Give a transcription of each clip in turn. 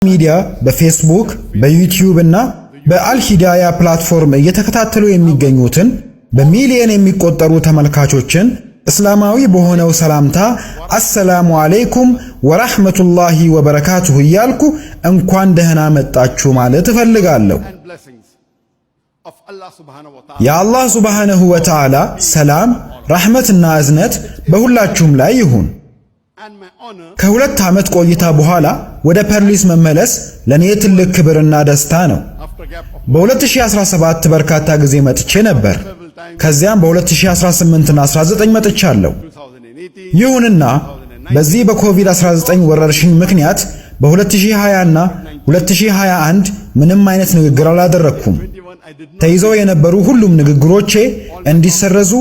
ሚዲያ በፌስቡክ በዩቲዩብ እና በአልሂዳያ ፕላትፎርም እየተከታተሉ የሚገኙትን በሚሊዮን የሚቆጠሩ ተመልካቾችን እስላማዊ በሆነው ሰላምታ አሰላሙ አለይኩም ወራህመቱላሂ ወበረካቱሁ እያልኩ እንኳን ደህና መጣችሁ ማለት እፈልጋለሁ። የአላህ ሱብሓነሁ ወተዓላ ሰላም ረሕመትና እዝነት በሁላችሁም ላይ ይሁን። ከሁለት ዓመት ቆይታ በኋላ ወደ ፐርሊስ መመለስ ለኔ ትልቅ ክብርና ደስታ ነው። በ2017 በርካታ ጊዜ መጥቼ ነበር። ከዚያም በ2018 እና 19 መጥቻለሁ። ይሁንና በዚህ በኮቪድ-19 ወረርሽኝ ምክንያት በ2020 እና 2021 ምንም አይነት ንግግር አላደረኩም። ተይዘው የነበሩ ሁሉም ንግግሮቼ እንዲሰረዙ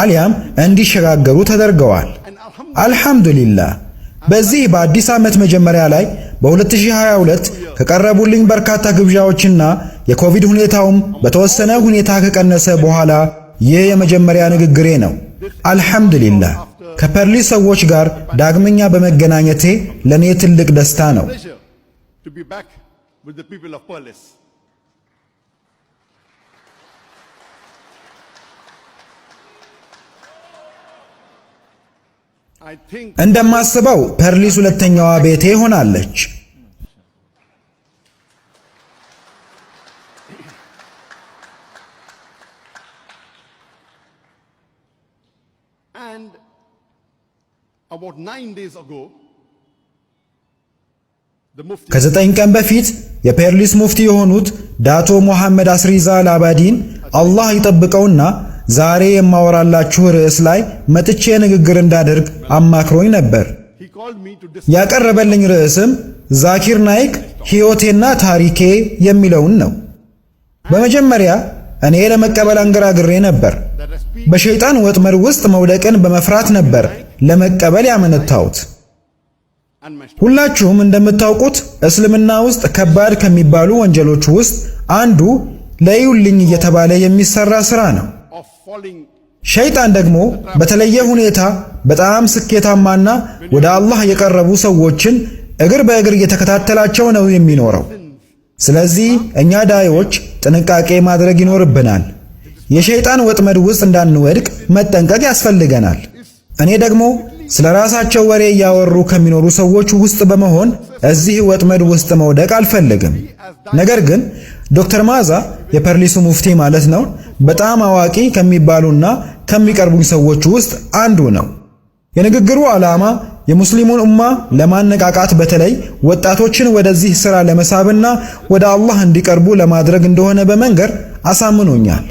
አሊያም እንዲሸጋገሩ ተደርገዋል። አልሐምዱሊላህ። በዚህ በአዲስ ዓመት መጀመሪያ ላይ በ2022 ከቀረቡልኝ በርካታ ግብዣዎችና የኮቪድ ሁኔታውም በተወሰነ ሁኔታ ከቀነሰ በኋላ ይህ የመጀመሪያ ንግግሬ ነው። አልሐምዱሊላህ። ከፐርሊስ ሰዎች ጋር ዳግመኛ በመገናኘቴ ለኔ ትልቅ ደስታ ነው። እንደማስበው ፐርሊስ ሁለተኛዋ ቤቴ ሆናለች። ከ9 ቀን በፊት የፐርሊስ ሙፍቲ የሆኑት ዳቶ ሙሐመድ አስሪዛ አልአባዲን አላህ ይጠብቀውና ዛሬ የማወራላችሁ ርዕስ ላይ መጥቼ ንግግር እንዳደርግ አማክሮኝ ነበር። ያቀረበልኝ ርዕስም ዛኪር ናይክ ሕይወቴና ታሪኬ የሚለውን ነው። በመጀመሪያ እኔ ለመቀበል አንገራግሬ ነበር። በሸይጣን ወጥመድ ውስጥ መውደቅን በመፍራት ነበር ለመቀበል ያመነታሁት። ሁላችሁም እንደምታውቁት እስልምና ውስጥ ከባድ ከሚባሉ ወንጀሎች ውስጥ አንዱ ለዩልኝ እየተባለ የሚሰራ ሥራ ነው። ሸይጣን ደግሞ በተለየ ሁኔታ በጣም ስኬታማና ወደ አላህ የቀረቡ ሰዎችን እግር በእግር እየተከታተላቸው ነው የሚኖረው። ስለዚህ እኛ ዳዮች ጥንቃቄ ማድረግ ይኖርብናል። የሸይጣን ወጥመድ ውስጥ እንዳንወድቅ መጠንቀቅ ያስፈልገናል። እኔ ደግሞ ስለ ራሳቸው ወሬ እያወሩ ከሚኖሩ ሰዎች ውስጥ በመሆን እዚህ ወጥመድ ውስጥ መውደቅ አልፈልግም። ነገር ግን ዶክተር ማዛ የፐርሊሱ ሙፍቲ ማለት ነው በጣም አዋቂ ከሚባሉና ከሚቀርቡኝ ሰዎች ውስጥ አንዱ ነው። የንግግሩ ዓላማ የሙስሊሙን ኡማ ለማነቃቃት በተለይ ወጣቶችን ወደዚህ ሥራ ለመሳብና ወደ አላህ እንዲቀርቡ ለማድረግ እንደሆነ በመንገር አሳምኖኛል።